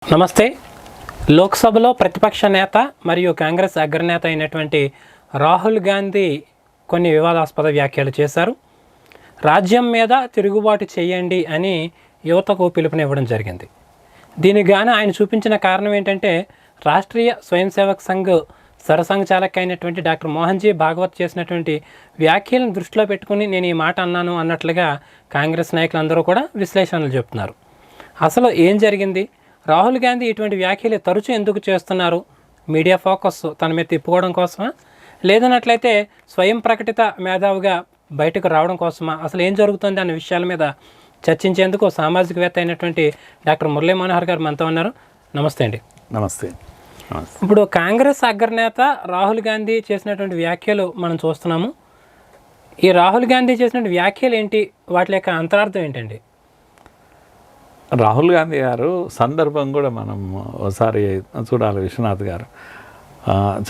నమస్తే. లోక్సభలో ప్రతిపక్ష నేత మరియు కాంగ్రెస్ అగ్రనేత అయినటువంటి రాహుల్ గాంధీ కొన్ని వివాదాస్పద వ్యాఖ్యలు చేశారు. రాజ్యం మీద తిరుగుబాటు చేయండి అని యువతకు పిలుపునివ్వడం జరిగింది. దీనికి గాను ఆయన చూపించిన కారణం ఏంటంటే రాష్ట్రీయ స్వయం సేవక్ సంఘ్ సరసంఘచాలక్ అయినటువంటి డాక్టర్ మోహన్జీ భాగవత్ చేసినటువంటి వ్యాఖ్యలను దృష్టిలో పెట్టుకుని నేను ఈ మాట అన్నాను అన్నట్లుగా కాంగ్రెస్ నాయకులందరూ కూడా విశ్లేషణలు చెప్తున్నారు. అసలు ఏం జరిగింది? రాహుల్ గాంధీ ఇటువంటి వ్యాఖ్యలు తరచూ ఎందుకు చేస్తున్నారు? మీడియా ఫోకస్ తన మీద తిప్పుకోవడం కోసమా, లేదన్నట్లయితే స్వయం ప్రకటిత మేధావిగా బయటకు రావడం కోసమా? అసలు ఏం జరుగుతుంది అనే విషయాల మీద చర్చించేందుకు సామాజికవేత్త అయినటువంటి డాక్టర్ మురళీ మనోహర్ గారు మనతో ఉన్నారు. నమస్తే అండి. నమస్తే. ఇప్పుడు కాంగ్రెస్ అగ్రనేత రాహుల్ గాంధీ చేసినటువంటి వ్యాఖ్యలు మనం చూస్తున్నాము. ఈ రాహుల్ గాంధీ చేసినటువంటి వ్యాఖ్యలు ఏంటి? వాటి యొక్క అంతరార్థం ఏంటండి? రాహుల్ గాంధీ గారు సందర్భం కూడా మనం ఒకసారి చూడాలి. విశ్వనాథ్ గారు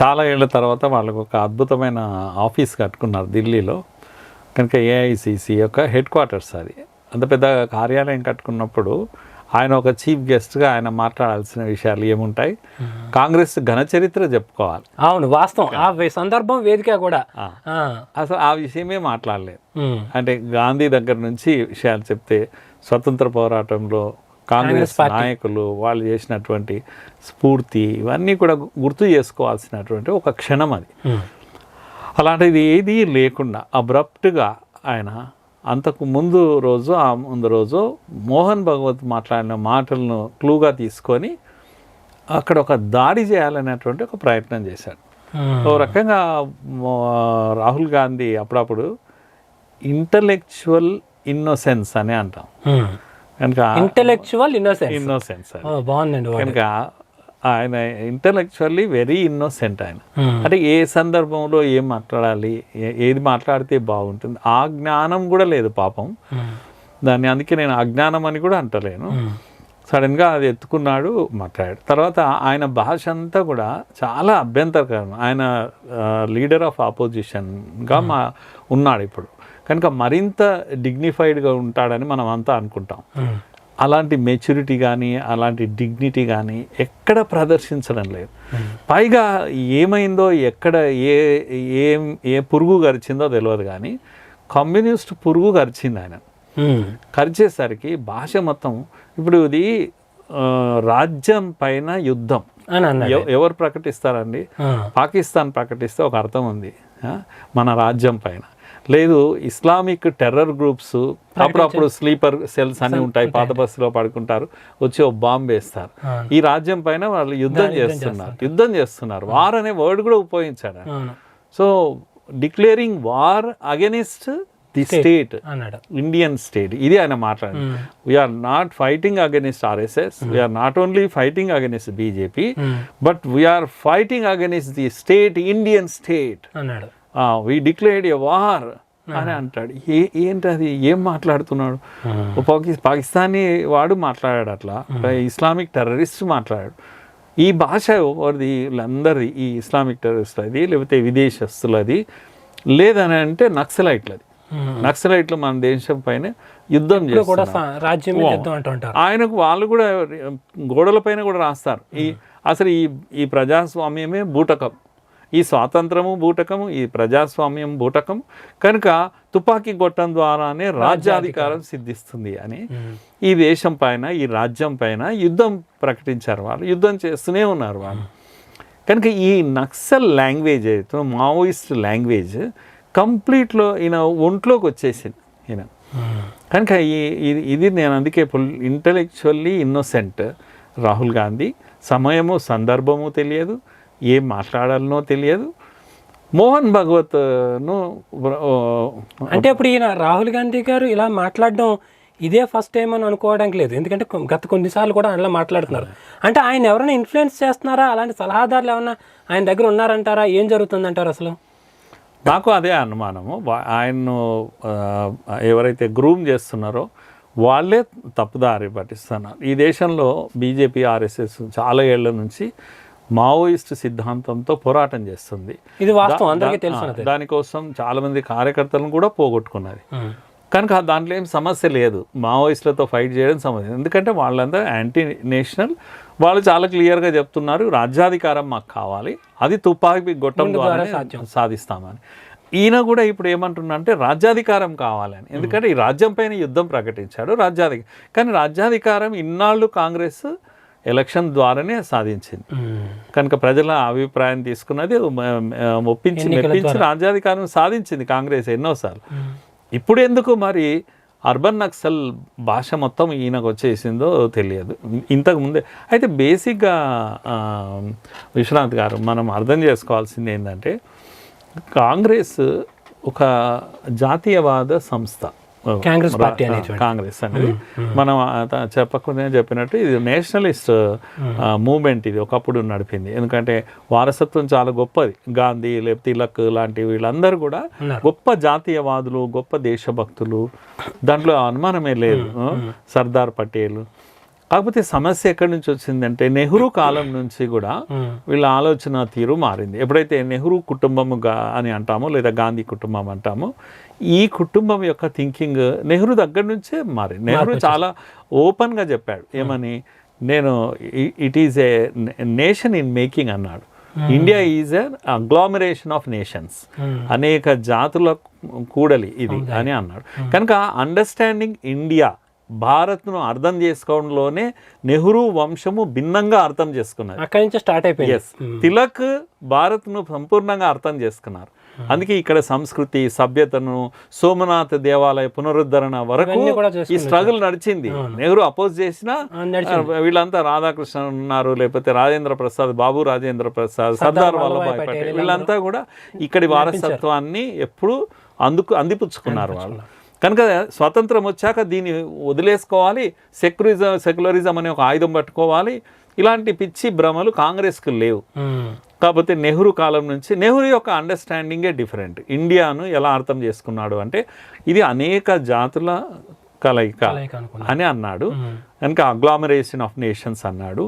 చాలా ఏళ్ళ తర్వాత వాళ్ళకు ఒక అద్భుతమైన ఆఫీస్ కట్టుకున్నారు ఢిల్లీలో. కనుక ఏఐసిసి యొక్క హెడ్ క్వార్టర్స్ అది. అంత పెద్ద కార్యాలయం కట్టుకున్నప్పుడు ఆయన ఒక చీఫ్ గెస్ట్గా ఆయన మాట్లాడాల్సిన విషయాలు ఏముంటాయి? కాంగ్రెస్ ఘన చరిత్ర చెప్పుకోవాలి. అవును, వాస్తవం. ఆ సందర్భం వేదిక కూడా అసలు ఆ విషయమే మాట్లాడలేదు. అంటే గాంధీ దగ్గర నుంచి విషయాలు చెప్తే స్వతంత్ర పోరాటంలో కాంగ్రెస్ నాయకులు వాళ్ళు చేసినటువంటి స్ఫూర్తి ఇవన్నీ కూడా గుర్తు చేసుకోవాల్సినటువంటి ఒక క్షణం అది. అలాంటిది ఏదీ లేకుండా అబ్రప్ట్గా ఆయన అంతకు ముందు రోజు మోహన్ భగవత్ మాట్లాడిన మాటలను క్లూగా తీసుకొని అక్కడ ఒక దాడి చేయాలనేటువంటి ఒక ప్రయత్నం చేశాడు. ఓ రకంగా రాహుల్ గాంధీ అప్పుడప్పుడు ఇంటలెక్చువల్ ఇన్నోసెన్స్ అని అంటాం. కనుక ఇంటలెక్చువల్ ఇన్నోసెన్స్ బాగుందండి. కనుక ఆయన ఇంటలెక్చువల్లీ వెరీ ఇన్నోసెంట్. ఆయన అంటే ఏ సందర్భంలో ఏం మాట్లాడాలి, ఏది మాట్లాడితే బాగుంటుంది ఆ జ్ఞానం కూడా లేదు పాపం. దాన్ని అందుకే నేను అజ్ఞానం అని కూడా అంటలేను. సడన్గా అది ఎత్తుకున్నాడు, మాట్లాడాడు. తర్వాత ఆయన భాష అంతా కూడా చాలా అభ్యంతరకరం. ఆయన లీడర్ ఆఫ్ ఆపోజిషన్గా ఉన్నాడు ఇప్పుడు. కనుక మరింత డిగ్నిఫైడ్గా ఉంటాడని మనం అంతా అనుకుంటాం. అలాంటి మెచ్యూరిటీ కానీ అలాంటి డిగ్నిటీ కానీ ఎక్కడ ప్రదర్శించడం లేదు. పైగా ఏమైందో ఎక్కడ ఏ పురుగు గరిచిందో తెలియదు కానీ కమ్యూనిస్ట్ పురుగు గరిచింది ఆయన. కరిచేసరికి భాష మొత్తం ఇప్పుడు ఇది రాజ్యం పైన యుద్ధం ఎవరు ప్రకటిస్తారండి? పాకిస్తాన్ ప్రకటిస్తే ఒక అర్థం ఉంది, మన రాజ్యం పైన లేదు. ఇస్లామిక్ టెర్రర్ గ్రూప్స్ అప్పుడప్పుడు స్లీపర్ సెల్స్ అన్నీ ఉంటాయి, పాత బస్సులో పడుకుంటారు, వచ్చి ఓ బాంబు వేస్తారు. ఈ రాజ్యం పైన వాళ్ళు యుద్ధం చేస్తున్నారు. వార్ అనే వర్డ్ కూడా ఉపయోగించాడు. So declaring war against the state, Indian state, ఇది ఆయన మాట్లాడింది. We're not fighting against RSS, we're not only fighting against BJP, but we're fighting against the state, Indian state. We declared a war అని అంటాడు. ఏంటది? ఏం మాట్లాడుతున్నాడు? పాకిస్తానీ వాడు మాట్లాడాడు అట్లా, ఇస్లామిక్ టెర్రరిస్ట్ మాట్లాడాడు. ఈ భాష ఎవరిది? వీళ్ళందరిది. ఈ ఇస్లామిక్ టెర్రరిస్ట్ అది, లేకపోతే విదేశస్తులది, లేదని అంటే నక్సలైట్లది. నక్సలైట్లు మన దేశం పైన యుద్ధం చేస్తారు. ఆయనకు వాళ్ళు కూడా గోడల పైన కూడా రాస్తారు, అసలు ఈ ప్రజాస్వామ్యమే బూటకం, ఈ స్వాతంత్రము బూటకము, ఈ ప్రజాస్వామ్యం బూటకం, కనుక తుపాకీ గొట్టం ద్వారానే రాజ్యాధికారం సిద్ధిస్తుంది అని ఈ దేశం పైన, ఈ రాజ్యం పైన యుద్ధం ప్రకటించారు. వాళ్ళు యుద్ధం చేస్తూనే ఉన్నారు వాళ్ళు. కనుక ఈ నక్సల్ లాంగ్వేజ్ అయితే మావోయిస్ట్ లాంగ్వేజ్ కంప్లీట్లో ఈయన ఒంట్లోకి వచ్చేసింది ఈయన. కనుక ఇది నేను అందుకే ఇంటలెక్చువల్లీ ఇన్నోసెంట్ రాహుల్ గాంధీ. సమయము సందర్భము తెలియదు, ఏం మాట్లాడాలనో తెలియదు. మోహన్ భగవత్ను అంటే ఇప్పుడు ఈయన రాహుల్ గాంధీ గారు ఇలా మాట్లాడడం ఇదే ఫస్ట్ టైం అని అనుకోవడానికి లేదు. ఎందుకంటే గత కొన్నిసార్లు కూడా అలా మాట్లాడుతున్నారు. అంటే ఆయన ఎవరైనా ఇన్ఫ్లుయెన్స్ చేస్తున్నారా? అలాంటి సలహాదారులు ఏమన్నా ఆయన దగ్గర ఉన్నారంటారా? ఏం జరుగుతుందంటారు అసలు? నాకు అదే అనుమానము. ఆయన్ను ఎవరైతే గ్రూమ్ చేస్తున్నారో వాళ్ళే తప్పుదారి పట్టిస్తున్నారు. ఈ దేశంలో బీజేపీ, ఆర్ఎస్ఎస్ చాలా ఏళ్ల నుంచి మావోయిస్ట్ సిద్ధాంతంతో పోరాటం చేస్తుంది. ఇది వాస్తవం, అందరికీ తెలుసు. దానికోసం చాలా మంది కార్యకర్తలను కూడా పోగొట్టుకున్నది. కనుక దాంట్లో ఏం సమస్య లేదు, మావోయిస్టులతో ఫైట్ చేయడం సమస్య. ఎందుకంటే వాళ్ళంతా యాంటీ నేషనల్, వాళ్ళు చాలా క్లియర్గా చెప్తున్నారు, రాజ్యాధికారం మాకు కావాలి, అది తుపాకీ గొట్టం ద్వారా సాధిస్తామని. ఈయన కూడా ఇప్పుడు ఏమంటున్నా అంటే రాజ్యాధికారం కావాలని, ఎందుకంటే ఈ రాజ్యం పైన యుద్ధం ప్రకటించాడు కానీ రాజ్యాధికారం ఇన్నాళ్ళు కాంగ్రెస్ ఎలక్షన్ ద్వారానే సాధించింది. కనుక ప్రజల అభిప్రాయం తీసుకున్నది మెప్పించి రాజ్యాధికారం సాధించింది కాంగ్రెస్ ఎన్నోసార్లు. ఇప్పుడు ఎందుకు మరి అర్బన్ నక్సల్ భాష మొత్తం ఈయనకు వచ్చేసిందో తెలియదు ఇంతకుముందే. అయితే బేసిక్గా విశ్వనాథ్ గారు మనం అర్థం చేసుకోవాల్సింది ఏంటంటే కాంగ్రెస్ ఒక జాతీయవాద సంస్థ. కాంగ్రెస్ పార్టీ కాంగ్రెస్ అనేది మనం చెప్పకుండా చెప్పినట్టు ఇది నేషనలిస్ట్ మూవ్మెంట్, ఇది ఒకప్పుడు నడిపింది. ఎందుకంటే వారసత్వం చాలా గొప్పది. గాంధీ లేకపోతే తిలక్ లాంటి వీళ్ళందరూ కూడా గొప్ప జాతీయవాదులు, గొప్ప దేశభక్తులు, దాంట్లో అనుమానమే లేదు. సర్దార్ పటేల్. కాకపోతే సమస్య ఎక్కడి నుంచి వచ్చిందంటే నెహ్రూ కాలం నుంచి కూడా వీళ్ళ ఆలోచన తీరు మారింది. ఎప్పుడైతే నెహ్రూ కుటుంబం అని అంటామో లేదా గాంధీ కుటుంబం అంటామో, ఈ కుటుంబం యొక్క థింకింగ్ నెహ్రూ దగ్గర నుంచే మారింది. నెహ్రూ చాలా ఓపెన్గా చెప్పాడు ఏమని, నేను it is a nation in making అన్నాడు. India is a agglomeration of nations, అనేక జాతుల కూడలి ఇది అని అన్నాడు. కనుక అండర్స్టాండింగ్ ఇండియా, భారత్ను అర్థం చేసుకోవడంలోనే నెహ్రూ వంశము భిన్నంగా అర్థం చేసుకున్నారు. అక్కడి నుంచి స్టార్ట్ అయిపోయింది. తిలక్ భారత్ను సంపూర్ణంగా అర్థం చేసుకున్నారు. అందుకే ఇక్కడ సంస్కృతి, సభ్యతను, సోమనాథ్ దేవాలయ పునరుద్ధరణ వరకు ఈ స్ట్రగుల్ నడిచింది. నెహ్రూ అపోజ్ చేసినా వీళ్ళంతా రాధాకృష్ణ ఉన్నారు, లేకపోతే రాజేంద్ర ప్రసాద్, బాబు రాజేంద్ర ప్రసాద్, సర్దార్ వల్లభాయ్ పటేల్, వీళ్ళంతా కూడా ఇక్కడి వారసత్వాన్ని ఎప్పుడు అందిపుచ్చుకున్నారు వాళ్ళు. కనుక స్వాతంత్రం వచ్చాక దీన్ని వదిలేసుకోవాలి, సెక్యులరిజం అనే ఒక ఆయుధం పట్టుకోవాలి, ఇలాంటి పిచ్చి భ్రమలు కాంగ్రెస్కి లేవు. కాకపోతే నెహ్రూ కాలం నుంచి నెహ్రూ యొక్క అండర్స్టాండింగే డిఫరెంట్. ఇండియాను ఎలా అర్థం చేసుకున్నాడు అంటే ఇది అనేక జాతుల కలయిక అని అన్నాడు. కనుక అగ్లామరేషన్ ఆఫ్ నేషన్స్ అన్నాడు.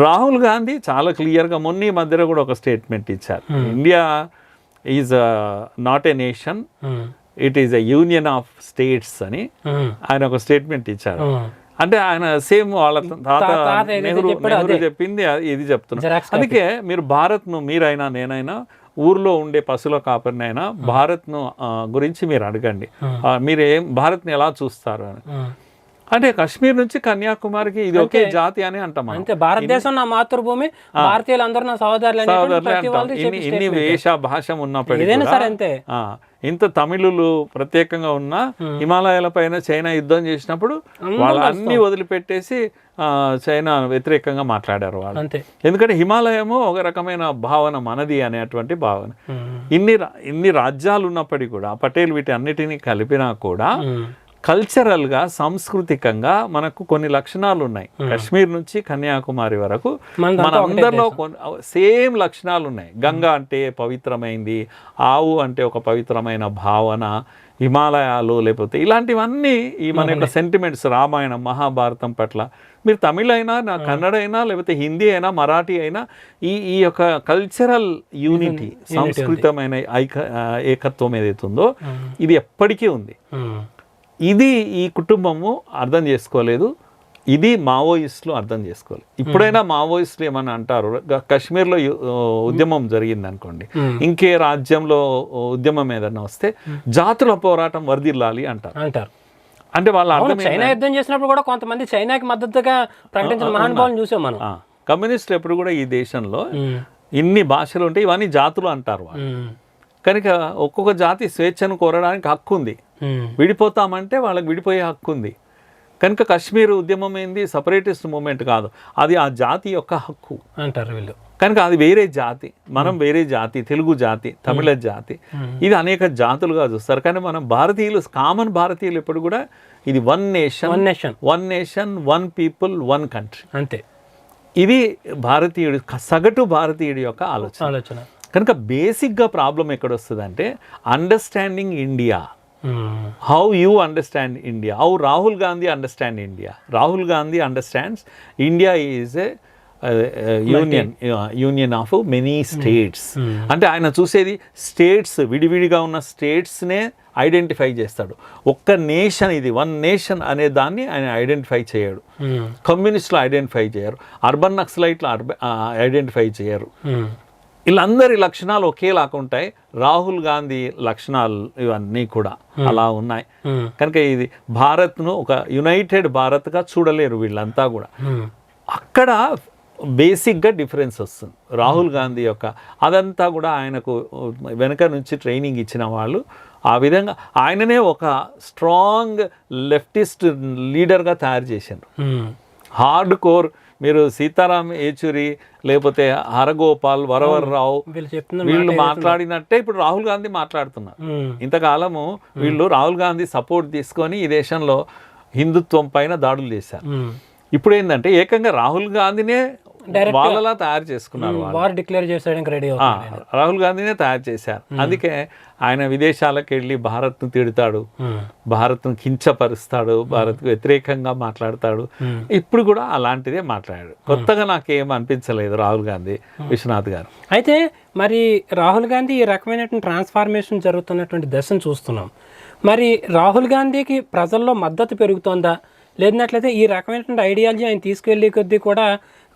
రాహుల్ గాంధీ చాలా క్లియర్గా మొన్న ఈ మధ్యలో కూడా ఒక స్టేట్మెంట్ ఇచ్చారు, India is not a nation, it is a union of states అని ఆయన ఒక స్టేట్మెంట్ ఇచ్చారు. అంటే ఆయన సేమ్ వాళ్ళ తాత నెహ్రూ చెప్పింది ఇది చెప్తున్నారు. అందుకే మీరు భారత్ను, మీరైనా నేనైనా, ఊర్లో ఉండే పశువుల కాపరినైనా భారత్ను గురించి మీరు అడగండి, మీరు భారత్ని ఎలా చూస్తారు అని. అంటే కాశ్మీర్ నుంచి కన్యాకుమారికి ఇది ఒకే జాతి అని అంటాం. అంతే, భారతదేశం నా మాతృభూమి, భారతీయులందరూ నా సహోదరులు. ఇన్ని వేష భాష ఉన్నప్పటికీ, ఇంత తమిళులు ప్రత్యేకంగా ఉన్న హిమాలయాల పైన చైనా యుద్ధం చేసినప్పుడు వాళ్ళు అన్ని వదిలిపెట్టేసి చైనా వ్యతిరేకంగా మాట్లాడారు వాళ్ళు. ఎందుకంటే హిమాలయము ఒక రకమైన భావన మనది అనేటువంటి భావన. ఇన్ని రాజ్యాలు ఉన్నప్పటికీ కూడా పటేల్ వీటి అన్నిటినీ కలిపినా కూడా కల్చరల్గా, సాంస్కృతికంగా మనకు కొన్ని లక్షణాలు ఉన్నాయి. కాశ్మీర్ నుంచి కన్యాకుమారి వరకు మన అందరిలో సేమ్ లక్షణాలు ఉన్నాయి. గంగా అంటే పవిత్రమైంది, ఆవు అంటే ఒక పవిత్రమైన భావన, హిమాలయాలు లేకపోతే ఇలాంటివన్నీ ఈ మన యొక్క సెంటిమెంట్స్, రామాయణం, మహాభారతం పట్ల. మీరు తమిళ అయినా, కన్నడ అయినా, లేకపోతే హిందీ అయినా, మరాఠీ అయినా, ఈ యొక్క కల్చరల్ యూనిటీ, సాంస్కృతికమైన ఏకత్వం ఏదైతుందో ఇది ఎప్పటికీ ఉంది. ఇది ఈ కుటుంబము అర్థం చేసుకోలేదు, ఇది మావోయిస్టులు అర్థం చేసుకోలేదు. ఇప్పుడైనా మావోయిస్టులు ఏమన్నా అంటారు, కాశ్మీర్లో ఉద్యమం జరిగింది అనుకోండి, ఇంకే రాజ్యంలో ఉద్యమం ఏదన్నా వస్తే జాతుల పోరాటం వర్ధిల్లాలి అంటారు. అంటే వాళ్ళ అర్థం చైనా యుద్ధం చేసినప్పుడు కూడా కొంతమంది చైనాకి మద్దతుగా ప్రకటించిన మహానుభావులను చూసాం మనం. కమ్యూనిస్టులు ఎప్పుడు కూడా ఈ దేశంలో ఇన్ని భాషలు ఉంటే ఇవన్నీ జాతులు అంటారు వాళ్ళు. కనుక ఒక్కొక్క జాతి స్వేచ్ఛను కోరడానికి హక్కు ఉంది, విడిపోతామంటే వాళ్ళకి విడిపోయే హక్కు ఉంది. కనుక కాశ్మీర్ ఉద్యమం ఏంది, సపరేటిస్ట్ మూమెంట్ కాదు, అది ఆ జాతి యొక్క హక్కు అంటారు వీళ్ళు. కనుక అది వేరే జాతి, మనం వేరే జాతి, తెలుగు జాతి, తమిళ జాతి, ఇది అనేక జాతులుగా చూస్తారు. కానీ మనం భారతీయులు, కామన్ భారతీయులు ఎప్పుడు కూడా ఇది one nation, one people, one country, అంతే. ఇది భారతీయుడు, సగటు భారతీయుడి యొక్క ఆలోచన. కనుక బేసిక్గా ప్రాబ్లం ఎక్కడొస్తుందంటే understanding India. How you understand India, how Rahul Gandhi understand India. Rahul Gandhi understands India is a union of many states. అంటే ఆయన చూసేది స్టేట్స్, విడివిడిగా ఉన్న స్టేట్స్నే ఐడెంటిఫై చేస్తాడు. ఒక్క నేషన్, ఇది వన్ నేషన్ అనే దాన్ని ఆయన ఐడెంటిఫై చేయడు. కమ్యూనిస్టులు ఐడెంటిఫై చేయరు, అర్బన్ నక్సలైట్లు ఐడెంటిఫై చేయరు. వీళ్ళందరి లక్షణాలు ఒకేలాగా ఉంటాయి. రాహుల్ గాంధీ లక్షణాలు ఇవన్నీ కూడా అలా ఉన్నాయి. కనుక ఇది భారత్ను ఒక యునైటెడ్ భారత్గా చూడలేరు వీళ్ళంతా కూడా. అక్కడ బేసిక్గా డిఫరెన్స్ వస్తుంది. రాహుల్ గాంధీ యొక్క అదంతా కూడా ఆయనకు వెనక నుంచి ట్రైనింగ్ ఇచ్చిన వాళ్ళు ఆ విధంగా ఆయననే ఒక స్ట్రాంగ్ లెఫ్టిస్ట్ లీడర్గా తయారు చేశారు. హార్డ్ కోర్ మీరు సీతారాం యేచూరి లేకపోతే హరగోపాల్, వరవర్రావు వీళ్ళు మాట్లాడినట్టే ఇప్పుడు రాహుల్ గాంధీ మాట్లాడుతున్నారు. ఇంతకాలము వీళ్ళు రాహుల్ గాంధీ సపోర్ట్ తీసుకొని ఈ దేశంలో హిందుత్వం పైన దాడులు చేశారు. ఇప్పుడు ఏంటంటే ఏకంగా రాహుల్ గాంధీనే వాళ్ళలా తయారు చేసుకున్నారు. వార్ డిక్లేర్ చేసేయడానికి రెడీ అవుతారు. రాహుల్ గాంధీనే తయారు చేశారు. అందుకే ఆయన విదేశాలకు వెళ్ళి భారత్ను తిడతాడు, భారత్ను కించపరుస్తాడు, భారత్కు వ్యతిరేకంగా మాట్లాడతాడు. ఇప్పుడు కూడా అలాంటిదే మాట్లాడాడు. కొత్తగా నాకేం అనిపించలేదు రాహుల్ గాంధీ, విశ్వనాథ్ గారు. అయితే మరి రాహుల్ గాంధీ ఈ రకమైనటువంటి ట్రాన్స్ఫార్మేషన్ జరుగుతున్నటువంటి దశను చూస్తున్నాం. మరి రాహుల్ గాంధీకి ప్రజల్లో మద్దతు పెరుగుతోందా, లేదన్నట్లయితే ఈ రకమైనటువంటి ఐడియాలజీ ఆయన తీసుకెళ్లే కొద్దీ కూడా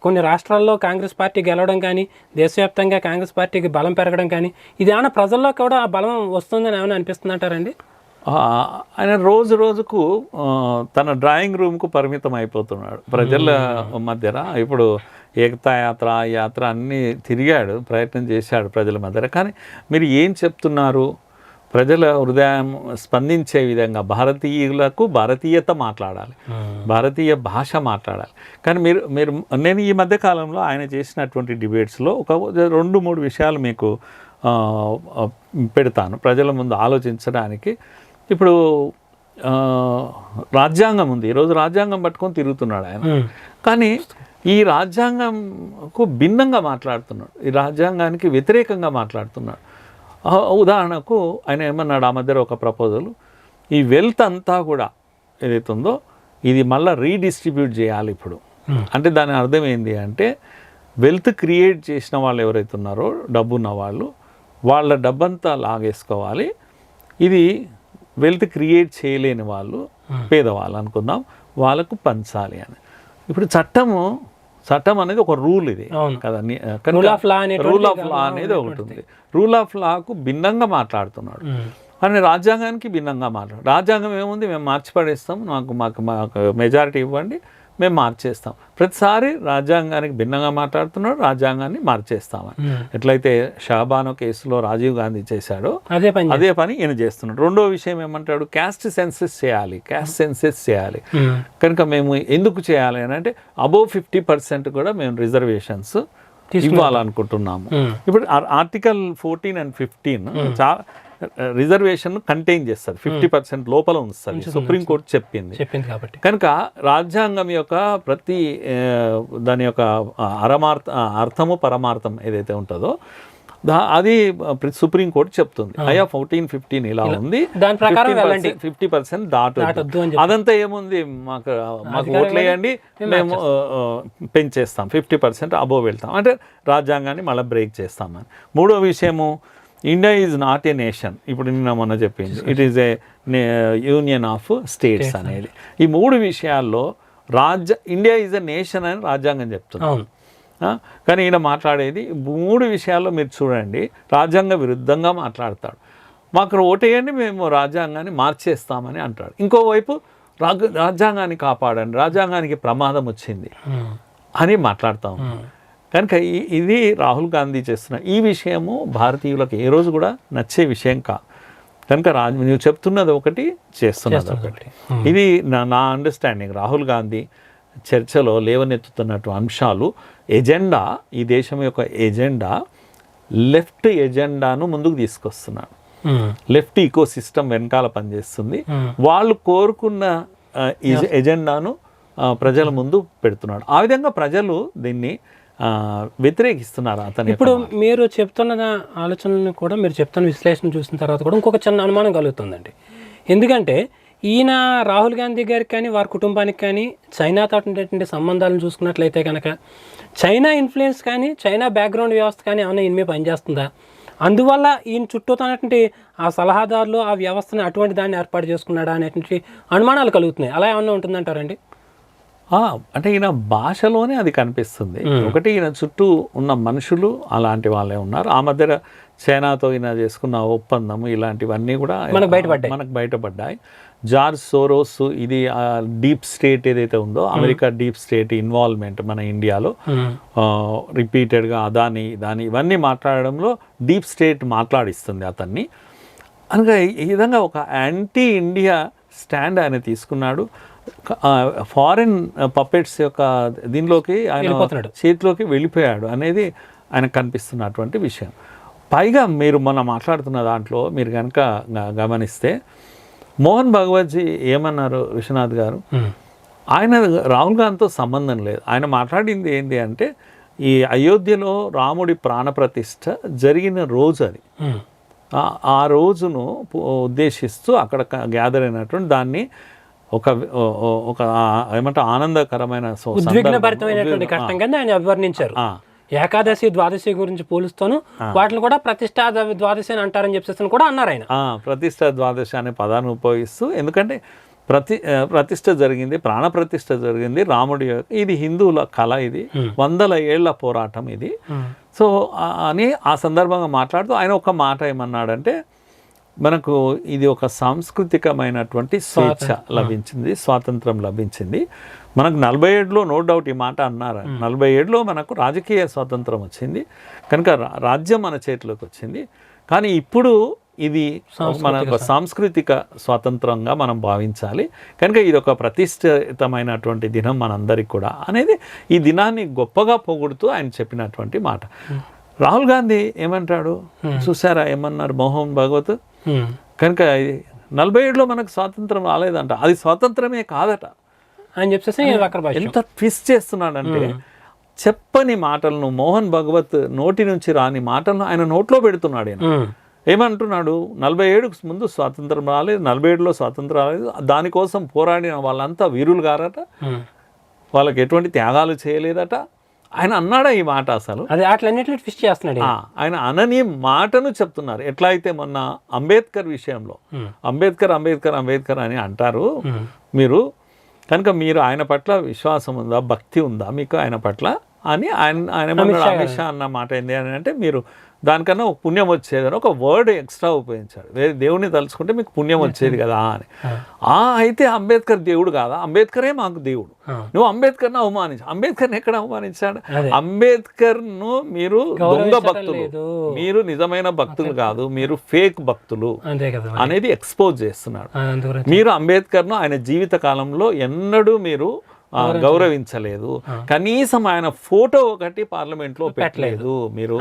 కొన్ని రాష్ట్రాల్లో కాంగ్రెస్ పార్టీ గెలవడం కానీ, దేశవ్యాప్తంగా కాంగ్రెస్ పార్టీకి బలం పెరగడం కానీ, ఇది ఏమైనా ప్రజల్లో కూడా ఆ బలం వస్తుందని ఏమైనా అనిపిస్తుందంటారండి? ఆయన రోజు రోజుకు తన డ్రాయింగ్ రూమ్కు పరిమితం అయిపోతున్నాడు ప్రజల మధ్యన. ఇప్పుడు ఏకతా యాత్ర అన్నీ తిరిగాడు, ప్రయత్నం చేశాడు ప్రజల మధ్యన. కానీ మీరు ఏం చెప్తున్నారు, ప్రజల హృదయం స్పందించే విధంగా భారతీయులకు భారతీయత మాట్లాడాలి, భారతీయ భాష మాట్లాడాలి. కానీ నేను ఈ మధ్య కాలంలో ఆయన చేసినటువంటి డిబేట్స్లో ఒక 2-3 విషయాలు మీకు పెడతాను ప్రజల ముందు ఆలోచించడానికి. ఇప్పుడు రాజ్యాంగం ఉంది, ఈరోజు రాజ్యాంగం పట్టుకొని తిరుగుతున్నాడు ఆయన. కానీ ఈ రాజ్యాంగంకు భిన్నంగా మాట్లాడుతున్నాడు, ఈ రాజ్యాంగానికి వ్యతిరేకంగా మాట్లాడుతున్నాడు. ఉదాహరణకు ఆయన ఏమన్నాడు ఆ మధ్యలో ఒక ప్రపోజల్, ఈ వెల్త్ అంతా కూడా ఏదైతుందో ఇది మళ్ళీ రీడిస్ట్రిబ్యూట్ చేయాలి ఇప్పుడు. అంటే దాని అర్థం ఏంటి అంటే, వెల్త్ క్రియేట్ చేసిన వాళ్ళు ఎవరైతే ఉన్నారో డబ్బున్న వాళ్ళు, వాళ్ళ డబ్బంతా లాగేసుకోవాలి, ఇది వెల్త్ క్రియేట్ చేయలేని వాళ్ళు, పేదవాళ్ళు అనుకుందాం, వాళ్ళకు పంచాలి అని. ఇప్పుడు చట్టం అనేది ఒక రూల్, ఇది కదా, రూల్ ఆఫ్ లా అనేది ఒకటి ఉంది. రూల్ ఆఫ్ లాకు భిన్నంగా మాట్లాడుతున్నాడు అని రాజ్యాంగానికి భిన్నంగా మాట్లాడు. రాజ్యాంగం ఏముంది, మేము మార్చి పడేస్తాం, మాకు మెజారిటీ ఇవ్వండి, మేము మార్చేస్తాం. ప్రతిసారి రాజ్యాంగానికి భిన్నంగా మాట్లాడుతున్నాడు, రాజ్యాంగాన్ని మార్చేస్తామని. ఎట్లయితే షహబానో కేసులో రాజీవ్ గాంధీ చేశాడో అదే పని ఈయన చేస్తున్నాడు. రెండో విషయం ఏమంటాడు, క్యాస్ట్ సెన్సెస్ చేయాలి. కనుక మేము ఎందుకు చేయాలి అని అంటే, అబోవ్ 50% కూడా మేము రిజర్వేషన్స్ ఇవ్వాలనుకుంటున్నాము. ఇప్పుడు ఆర్టికల్ 14 and 15 రిజర్వేషన్ కంటైన్ చేస్తుంది, 50% లోపల ఉంచుతుంది, సుప్రీంకోర్టు చెప్పింది కాబట్టి. కనుక రాజ్యాంగం యొక్క ప్రతి దాని యొక్క అర్థము పరమార్థం ఏదైతే ఉంటుందో అది సుప్రీంకోర్టు చెప్తుంది. 14-15 ఇలా ఉంది, 50% దాటొద్దు. అదంతా ఏముంది, మాకు ఓట్లు వేయండి, మేము పెంచేస్తాం, 50% అబోవ్ వెళ్తాం అంటే రాజ్యాంగాన్ని మళ్ళీ బ్రేక్ చేస్తామని. మూడో విషయము, India is not a nation. ఇప్పుడు నిన్న మొన్న చెప్పింది, it is a union of states అనేది. ఈ 3 విషయాల్లో ఇండియా ఈజ్ ఎ నేషన్ అని రాజ్యాంగం చెప్తుంది. కానీ ఈయన మాట్లాడేది 3 విషయాల్లో మీరు చూడండి, రాజ్యాంగ విరుద్ధంగా మాట్లాడతాడు. మాకు ఓటేయండి, మేము రాజ్యాంగాన్ని మార్చేస్తామని అంటాడు. ఇంకోవైపు రాజ్యాంగాన్ని కాపాడండి, రాజ్యాంగానికి ప్రమాదం వచ్చింది అని మాట్లాడతాము. కనుక ఇది రాహుల్ గాంధీ చేస్తున్న ఈ విషయము భారతీయులకు ఏ రోజు కూడా నచ్చే విషయం కాదు. కనుక నువ్వు చెప్తున్నది ఒకటి, చేస్తున్నది ఒకటి. ఇది నా అండర్స్టాండింగ్. రాహుల్ గాంధీ చర్చలో లేవనెత్తుతున్నట్టు అంశాలు, ఎజెండా, ఈ దేశం యొక్క ఎజెండా, లెఫ్ట్ ఎజెండాను ముందుకు తీసుకొస్తున్నాడు. లెఫ్ట్ ఈకో సిస్టమ్ వెనకాల పనిచేస్తుంది. వాళ్ళు కోరుకున్న ఎజెండాను ప్రజల ముందు పెడుతున్నాడు. ఆ విధంగా ప్రజలు దీన్ని వ్యతిరేకిస్తున్నారు అతను. ఇప్పుడు మీరు చెప్తున్న ఆలోచనలను కూడా, మీరు చెప్తున్న విశ్లేషణ చూసిన తర్వాత కూడా ఇంకొక చిన్న అనుమానం కలుగుతుందండి. ఎందుకంటే ఈయన రాహుల్ గాంధీ గారికి కానీ వారి కుటుంబానికి కానీ చైనాతో ఉండేటువంటి సంబంధాలను చూసుకున్నట్లయితే కనుక చైనా ఇన్ఫ్లుయెన్స్ కానీ చైనా బ్యాక్గ్రౌండ్ వ్యవస్థ కానీ ఏమైనా ఈయన మీద పనిచేస్తుందా, అందువల్ల ఈయన చుట్టూతోనటువంటి ఆ సలహాదారులు ఆ వ్యవస్థను అటువంటి దాన్ని ఏర్పాటు చేసుకున్నాడా అనేటువంటి అనుమానాలు కలుగుతున్నాయి. అలా ఏమన్నా ఉంటుందంటారండి? అంటే ఈయన భాషలోనే అది కనిపిస్తుంది. ఒకటి ఈయన చుట్టూ ఉన్న మనుషులు అలాంటి వాళ్ళే ఉన్నారు. ఆ మధ్య చైనాతో ఈయన చేసుకున్న ఒప్పందం ఇలాంటివన్నీ కూడా మనకు బయటపడ్డాయి. జార్జ్ సోరోస్, ఇది డీప్ స్టేట్ ఏదైతే ఉందో అమెరికా డీప్ స్టేట్ ఇన్వాల్వ్మెంట్ మన ఇండియాలో రిపీటెడ్గా అదాని ఇవన్నీ మాట్లాడడంలో డీప్ స్టేట్ మాట్లాడిస్తుంది అతన్ని. అనగా ఈ విధంగా ఒక యాంటీ ఇండియా స్టాండ్ ఆయన తీసుకున్నాడు. ఫారిన్ పప్పెట్స్ యొక్క దీనిలోకి ఆయన చేతిలోకి వెళ్ళిపోయాడు అనేది ఆయన కనిపిస్తున్నటువంటి విషయం. పైగా మీరు మొన్న మాట్లాడుతున్న దాంట్లో మీరు కనుక గమనిస్తే మోహన్ భగవత్జీ ఏమన్నారు విశ్వనాథ్ గారు, ఆయన రాహుల్ గాంధీతో సంబంధం లేదు. ఆయన మాట్లాడింది ఏంటి అంటే ఈ అయోధ్యలో రాముడి ప్రాణప్రతిష్ఠ జరిగిన రోజు అది. ఆ రోజును ఉద్దేశిస్తూ అక్కడ గ్యాదర్ అయినటువంటి దాన్ని ఒక ఏమంటారు ఆనందకరమైన ఉద్విగ్నభరితమైనటువంటి కష్టంగా ఆయన అభివర్ణించారు. ఏకాదశి ద్వాదశి గురించి పోలుస్తాను వాటిని కూడా ప్రతిష్టా ద్వాదశి అని అంటారని చెప్పేసి కూడా అన్నారు ఆయన. ప్రతిష్టా ద్వాదశి అనే పదాన్ని ఉపయోగిస్తూ, ఎందుకంటే ప్రతిష్ఠ జరిగింది, ప్రాణప్రతిష్ఠ జరిగింది రాముడి. ఇది హిందువుల కళ, ఇది 100 ఏళ్ల పోరాటం ఇది. సో అని ఆ సందర్భంగా మాట్లాడుతూ ఆయన ఒక మాట ఏమన్నాడంటే, మనకు ఇది ఒక సాంస్కృతికమైనటువంటి స్వేచ్ఛ లభించింది, స్వాతంత్రం లభించింది. మనకు 47లో నో డౌట్ ఈ మాట అన్నారు. 47లో మనకు రాజకీయ స్వాతంత్రం వచ్చింది కనుక రాజ్యం మన చేతిలోకి వచ్చింది. కానీ ఇప్పుడు ఇది మన సాంస్కృతిక స్వాతంత్రంగా మనం భావించాలి కనుక ఇది ఒక ప్రతిష్ఠితమైనటువంటి దినం మనందరికీ కూడా అనేది ఈ దినాన్ని గొప్పగా పొగుడుతూ ఆయన చెప్పినటువంటి మాట. రాహుల్ గాంధీ ఏమంటాడు చూసారా, ఏమన్నారు మోహన్ భగవత్, కనుక 47లో మనకు స్వాతంత్రం రాలేదంట, అది స్వాతంత్రమే కాదట అని చెప్పేసి ఎంత ట్విస్ట్ చేస్తున్నాడంటే, చెప్పని మాటలను మోహన్ భగవత్ నోటి నుంచి రాని మాటలను ఆయన నోట్లో పెడుతున్నాడు. ఆయన ఏమంటున్నాడు, 47కు ముందు స్వాతంత్రం రాలేదు, 47లో స్వాతంత్రం రాలేదు, దానికోసం పోరాడిన వాళ్ళంతా వీరులు గారట, వాళ్ళకి ఎటువంటి త్యాగాలు చేయలేదట. ఆయన అన్నాడా ఈ మాట? అసలు అట్లన్నిటిని ట్విస్ట్ చేస్తున్నాడు ఆయన. అనని మాటను చెప్తున్నారు. ఎట్లా అయితే మొన్న అంబేద్కర్ విషయంలో అంబేద్కర్ అంబేద్కర్ అంబేద్కర్ అని అంటారు మీరు, కనుక మీరు ఆయన పట్ల విశ్వాసం ఉందా, భక్తి ఉందా మీకు ఆయన పట్ల అని ఆయన అమిత్ షా అన్న మాట ఏంటి అని అంటే, మీరు దానికన్నా ఒక పుణ్యం వచ్చేదని ఒక వర్డ్ ఎక్స్ట్రా ఉపయోగించాడు. వేరే దేవుడిని తలుచుకుంటే మీకు పుణ్యం వచ్చేది కదా అని. అయితే అంబేద్కర్ దేవుడు కాదా? అంబేద్కరే మాకు దేవుడు. నువ్వు అంబేద్కర్ను అవమానించు. అంబేద్కర్ని ఎక్కడ అవమానించాడు? అంబేద్కర్ను మీరు దొంగ భక్తులు, మీరు నిజమైన భక్తులు కాదు, మీరు ఫేక్ భక్తులు అనేది ఎక్స్పోజ్ చేస్తున్నాడు. మీరు అంబేద్కర్ను ఆయన జీవిత కాలంలో ఎన్నడూ మీరు గౌరవించలేదు, కనీసం ఆయన ఫోటో ఒకటి పార్లమెంట్ లో పెట్టలేదు, మీరు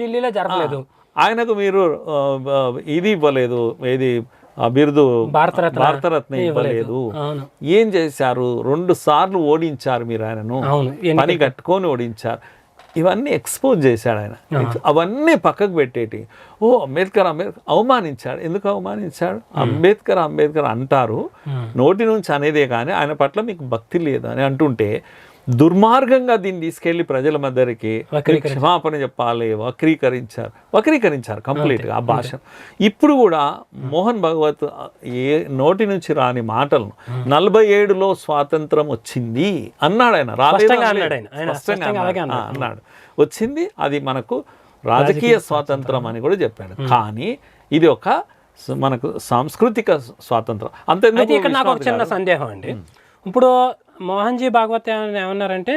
ఢిల్లీలో జరగలేదు, ఆయనకు మీరు ఇది ఇవ్వలేదు, ఏది బిరుదు భారతరత్న ఇవ్వలేదు. ఏం చేశారు? 2 సార్లు ఓడించారు మీరు ఆయనను, పని కట్టుకొని ఓడించారు. ఇవన్నీ ఎక్స్పోజ్ చేశాడు ఆయన. అవన్నీ పక్కకు పెట్టేటి. అంబేద్కర్ అవమానించాడు. ఎందుకు అవమానించాడు? అంబేద్కర్ అంబేద్కర్ అంటారు, నోటి నుంచి అనేదే కానీ ఆయన పట్ల మీకు భక్తి లేదు అని అంటుంటే దుర్మార్గంగా దీన్ని తీసుకెళ్లి ప్రజల మధ్యకి క్షమాపణ చెప్పాలి, వక్రీకరించారు కంప్లీట్గా ఆ భాష. ఇప్పుడు కూడా మోహన్ భగవత్ నోటి నుంచి రాని మాటలను 47లో స్వాతంత్రం వచ్చింది అన్నాడు ఆయన. అన్నాడు వచ్చింది, అది మనకు రాజకీయ స్వాతంత్రం అని కూడా చెప్పాడు. కానీ ఇది ఒక మనకు సాంస్కృతిక స్వాతంత్రం. అంతే. ఇక్కడ నాకు ఒక చిన్న సందేహం అండి. ఇప్పుడు మోహన్జీ భాగవత్ ఏమన్నారంటే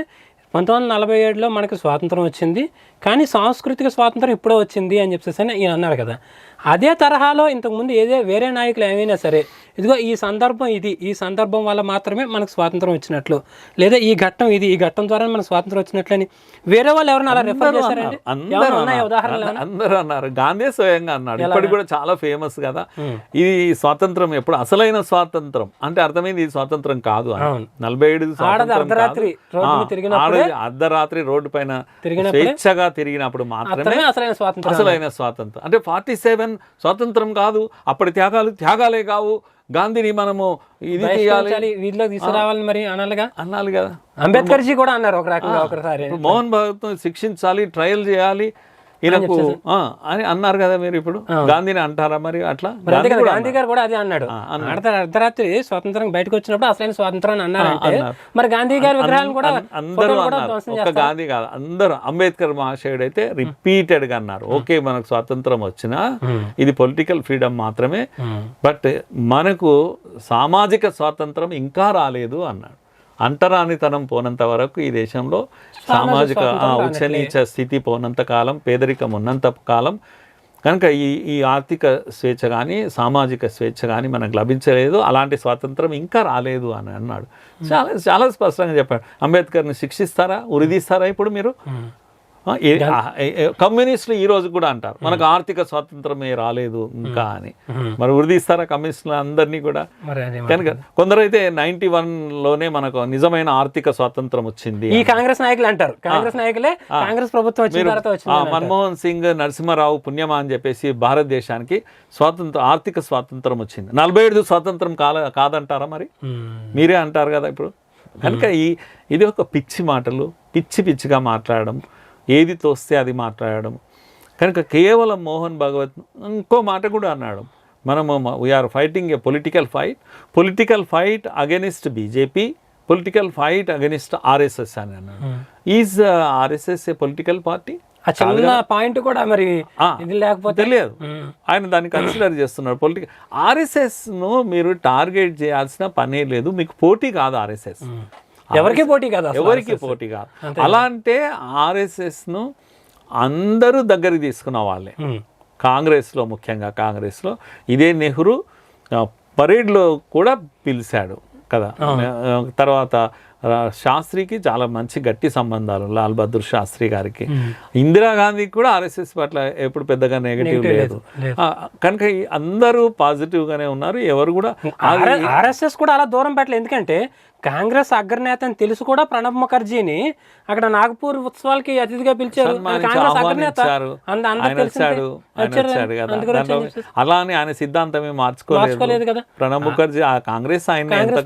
1947లో మనకు స్వాతంత్రం వచ్చింది, కానీ సాంస్కృతిక స్వాతంత్రం ఇప్పుడే వచ్చింది అని చెప్పేసి ఈయన అన్నారు కదా. అదే తరహాలో ఇంతకుముందు వేరే నాయకులు ఏమైనా సరే, ఇదిగో ఈ సందర్భం ఇది, ఈ సందర్భం వల్ల మాత్రమే మనకు స్వాతంత్రం వచ్చినట్లు, లేదా ఈ ఘట్టం ఇది, ఈ ఘట్టం ద్వారా మనకు స్వాతంత్రం వచ్చినట్లు అని వేరే వాళ్ళు ఎవరైనా అలా రిఫర్ చేశారండి? అందరూ అన్నారు. గాంధీ స్వయంగా అన్నాడు. ఇప్పటికి కూడా చాలా ఫేమస్ కదా, ఇది స్వాతంత్రం ఎప్పుడు అసలైన స్వాతంత్రం అంటే అర్థమైంది ఇది స్వాతంత్రం కాదు అని. 47 అర్ధరాత్రి అర్ధరాత్రి రోడ్డు పైన స్వేచ్ఛగా తిరిగినప్పుడు మాత్రమే అసలైన స్వాతంత్రం. అంటే 47 స్వాతంత్రం కాదు, అప్పటి త్యాగాలే కావు, గాంధీని మనము ఇది చేయాలి వీటిలోకి తీసుకురావాలని మరి అనాలి కదా. అంబేద్కర్ జీ కూడా అన్నారు ఒక రకంగా ఒకసారి, మోహన్ భగవత్ శిక్షించాలి, ట్రయల్ చేయాలి ఈయనకు అని అన్నారు కదా. మీరు ఇప్పుడు గాంధీని అంటారా మరి అట్లా? గాంధీ గారు కూడా అదే అన్నాడు, అర్ధరాత్రి స్వాతంత్రం బయటకు వచ్చినప్పుడు అసలైన స్వాతంత్రం అన్నారంటే మరి గాంధీ గారి విగ్రహాలను కూడా అందరూ అన్నారు. ఒక గాంధీ కాదు, అందరూ. అంబేద్కర్ మహాశయుడు అయితే రిపీటెడ్ గా అన్నారు, ఓకే మనకు స్వాతంత్రం వచ్చినా ఇది పొలిటికల్ ఫ్రీడమ్ మాత్రమే, బట్ మనకు సామాజిక స్వాతంత్రం ఇంకా రాలేదు అన్నాడు. అంటరానితనం పోనంత వరకు ఈ దేశంలో సామాజిక ఉచ్చనీచ స్థితి పోనంత కాలం, పేదరికం ఉన్నంత కాలం కనుక ఈ ఆర్థిక స్వేచ్ఛ కానీ సామాజిక స్వేచ్ఛ కానీ మనకు లభించలేదు, అలాంటి స్వాతంత్రం ఇంకా రాలేదు అని అన్నాడు. చాలా చాలా స్పష్టంగా చెప్పాడు. అంబేద్కర్ని శిక్షిస్తారా, ఉరిదీస్తారా ఇప్పుడు మీరు? కమ్యూనిస్టులు ఈ రోజు కూడా అంటారు మనకు ఆర్థిక స్వాతంత్రమే రాలేదు ఇంకా అని. మరి ఉరిదీస్తారా కమ్యూనిస్టులు అందరినీ కూడా? కనుక కొందరైతే 91లోనే మనకు నిజమైన ఆర్థిక స్వాతంత్రం వచ్చింది ఈ కాంగ్రెస్ నాయకులు అంటారు. కాంగ్రెస్ నాయకులే కాంగ్రెస్ ప్రభుత్వం వచ్చిన తర్వాత వచ్చింది. మన్మోహన్ సింగ్, నరసింహారావు పుణ్యమా అని చెప్పేసి భారతదేశానికి ఆర్థిక స్వాతంత్రం వచ్చింది. 47 స్వాతంత్రం కాదంటారా మరి? మీరే అంటారు కదా ఇప్పుడు. కనుక ఇది ఒక పిచ్చి మాటలు, పిచ్చిగా మాట్లాడడం, ఏది తోస్తే అది మాట్లాడడం. కనుక కేవలం మోహన్ భగవత్ ఇంకో మాట కూడా అన్నాడు, మనము we are fighting a political fight against BJP, political fight against RSS అని అన్నాడు. Is RSS a political party? Point కూడా మరి లేకపోతే తెలియదు, ఆయన దాన్ని కన్సిడర్ చేస్తున్నాడు. ఆర్ఎస్ఎస్ను మీరు టార్గెట్ చేయాల్సిన పనే లేదు, మీకు పోటీ కాదు ఆర్ఎస్ఎస్, ఎవరికి పోటీ కాదు. అలా అంటే ఆర్ఎస్ఎస్ను అందరూ దగ్గరికి తీసుకున్న వాళ్ళే. కాంగ్రెస్లో, ముఖ్యంగా కాంగ్రెస్లో ఇదే నెహ్రూ పరేడ్లో కూడా పిలిచాడు కదా. తర్వాత శాస్త్రికి చాలా మంచి గట్టి సంబంధాలు, లాల్ బహదూర్ శాస్త్రి గారికి. ఇందిరాగాంధీకి కూడా ఆర్ఎస్ఎస్ పట్ల ఎప్పుడు పెద్దగా నెగటివ్ లేదు. కనుక అందరూ పాజిటివ్గానే ఉన్నారు. ఎవరు కూడా ఆర్ఎస్ఎస్ కూడా అలా దూరం పెట్టలేదు. ఎందుకంటే కాంగ్రెస్ అగ్రనేత అని తెలుసు కూడా ప్రణబ్ ముఖర్జీని అక్కడ నాగపూర్ ఉత్సవాలకి అతిథిగా పిలిచారు. అలా అని ఆయన సిద్ధాంతమే మార్చుకోలేదు కదా. ప్రణబ్ ముఖర్జీ ఆ కాంగ్రెస్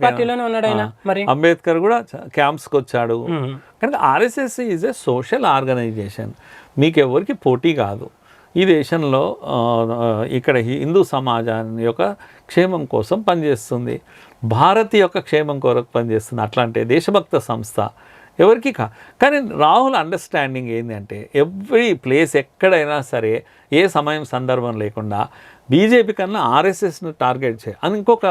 పార్టీలోనే ఉన్నాడు ఆయన. మరి అంబేద్కర్ కూడా క్యాంప్స్కి వచ్చాడు. కనుక RSS is a social organization, మీకు ఎవరికి పోటీ కాదు. ఈ దేశంలో ఇక్కడ హిందూ సమాజాన్ని యొక్క క్షేమం కోసం పనిచేస్తుంది, భారత్ యొక్క క్షేమం కొరకు పనిచేస్తుంది. అట్లాంటి దేశభక్త సంస్థ ఎవరికి కానీ రాహుల్ అండర్స్టాండింగ్ ఏంటంటే ఎవ్రీ ప్లేస్ ఎక్కడైనా సరే ఏ సమయం సందర్భం లేకుండా బీజేపీ కన్నా ఆర్ఎస్ఎస్ను టార్గెట్ చేయాలి అని. ఇంకొక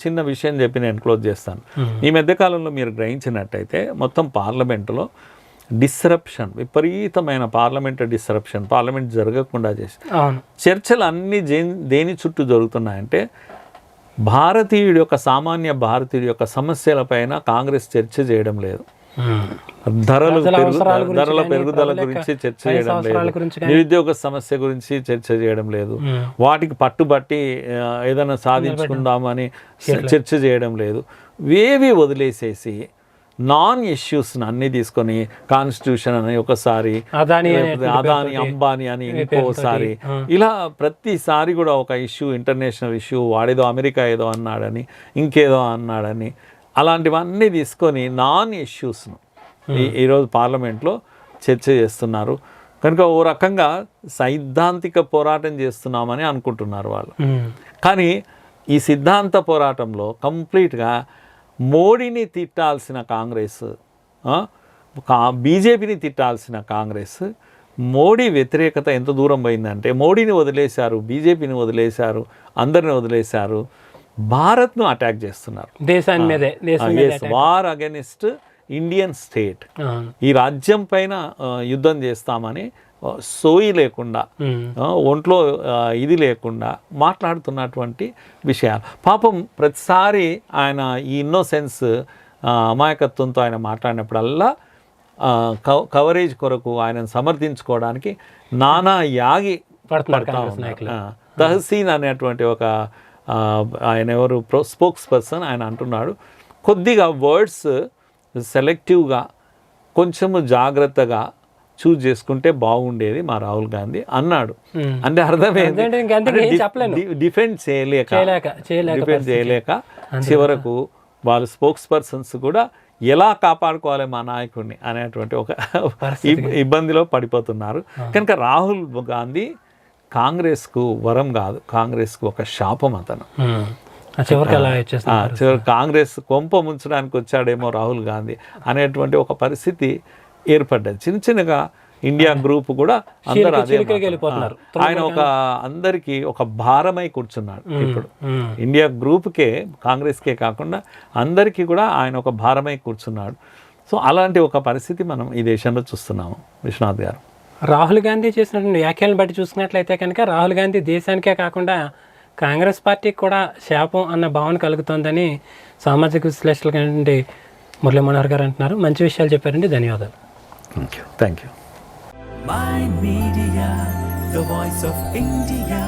చిన్న విషయం చెప్పి నేను క్లోజ్ చేస్తాను. ఈ మధ్యకాలంలో మీరు గ్రహించినట్టయితే మొత్తం పార్లమెంటులో డిస్రప్షన్, విపరీతమైన పార్లమెంట్ డిస్రప్షన్, పార్లమెంట్ జరగకుండా చేసి చర్చలు అన్నీ దేని చుట్టూ జరుగుతున్నాయంటే భారతీయుడి యొక్క సామాన్య భారతీయుడి యొక్క సమస్యలపైన కాంగ్రెస్ చర్చ చేయడం లేదు. ధరల పెరుగుదల గురించి చర్చ చేయడం లేదు, నిరుద్యోగ సమస్య గురించి చర్చ చేయడం లేదు, వాటికి పట్టుబట్టి ఏదైనా సాధించుకుందామని చర్చ చేయడం లేదు. వేవి వదిలేసేసి నాన్ ఇష్యూస్ని అన్నీ తీసుకొని కాన్స్టిట్యూషన్ అని ఒకసారి, అదాని అంబానీ అని ఇంకోసారి, ఇలా ప్రతిసారి కూడా ఒక ఇష్యూ, ఇంటర్నేషనల్ ఇష్యూ, వాడేదో అమెరికా ఏదో అన్నాడని, ఇంకేదో అన్నాడని, అలాంటివన్నీ తీసుకొని నాన్ ఇష్యూస్ను ఈరోజు పార్లమెంట్లో చర్చ చేస్తున్నారు. కనుక ఓ రకంగా సైద్ధాంతిక పోరాటం చేస్తున్నామని అనుకుంటున్నారు వాళ్ళు. కానీ ఈ సిద్ధాంత పోరాటంలో కంప్లీట్గా మోడీని తిట్టాల్సిన కాంగ్రెస్, బీజేపీని తిట్టాల్సిన కాంగ్రెస్, మోడీ వ్యతిరేకత ఎంత దూరం పోయిందంటే మోడీని వదిలేశారు, బీజేపీని వదిలేశారు, అందరిని వదిలేశారు, భారత్ను అటాక్ చేస్తున్నారు. వార్ అగెనిస్ట్ ఇండియన్ స్టేట్, ఈ రాజ్యం పైన యుద్ధం చేస్తామని సోయి లేకుండా, ఒంట్లో ఇది లేకుండా మాట్లాడుతున్నటువంటి విషయాలు. పాపం ప్రతిసారి ఆయన ఈ ఇన్నోసెన్స్, అమాయకత్వంతో ఆయన మాట్లాడినప్పుడల్లా కవరేజ్ కొరకు ఆయనను సమర్థించుకోవడానికి నానా యాగి పడతా ఉన్నారు. తహసీన్ అనేటువంటి ఒక ఆయన ఎవరు స్పోక్స్ పర్సన్ ఆయన అంటున్నాడు, కొద్దిగా వర్డ్స్ సెలెక్టివ్గా కొంచెము జాగ్రత్తగా చూజ్ చేసుకుంటే బాగుండేది మా రాహుల్ గాంధీ అన్నాడు. అంటే అర్థమైంది డిఫెండ్ చేయలేక చివరకు వాళ్ళ స్పోక్స్ పర్సన్స్ కూడా ఎలా కాపాడుకోవాలి మా నాయకుడిని అనేటువంటి ఒక ఇబ్బందిలో పడిపోతున్నారు. కనుక రాహుల్ గాంధీ కాంగ్రెస్కు వరం కాదు, కాంగ్రెస్కు ఒక శాపం అతను. చివరి కాంగ్రెస్ కొంప ముంచడానికి వచ్చాడేమో రాహుల్ గాంధీ అనేటువంటి ఒక పరిస్థితి ఏర్పడ్డది. చిన్నగా ఇండియా గ్రూప్ కూడా అందరూ అదే ఆయన ఒక అందరికీ ఒక భారమై కూర్చున్నాడు. ఇప్పుడు ఇండియా గ్రూప్కే కాంగ్రెస్కే కాకుండా అందరికీ కూడా ఆయన ఒక భారమై కూర్చున్నాడు. సో అలాంటి ఒక పరిస్థితి మనం ఈ దేశంలో చూస్తున్నాము. విశ్వనాథ్ గారు, రాహుల్ గాంధీ చేసినటువంటి వ్యాఖ్యలను బట్టి చూసుకున్నట్లయితే కనుక రాహుల్ గాంధీ దేశానికే కాకుండా కాంగ్రెస్ పార్టీకి కూడా శాపం అన్న భావన కలుగుతోందని సామాజిక విశ్లేషకులు మురళీ మనోహర్ గారు అంటున్నారు. మంచి విషయాలు చెప్పారండి, ధన్యవాదాలు. Thank you. My Media, the voice of India.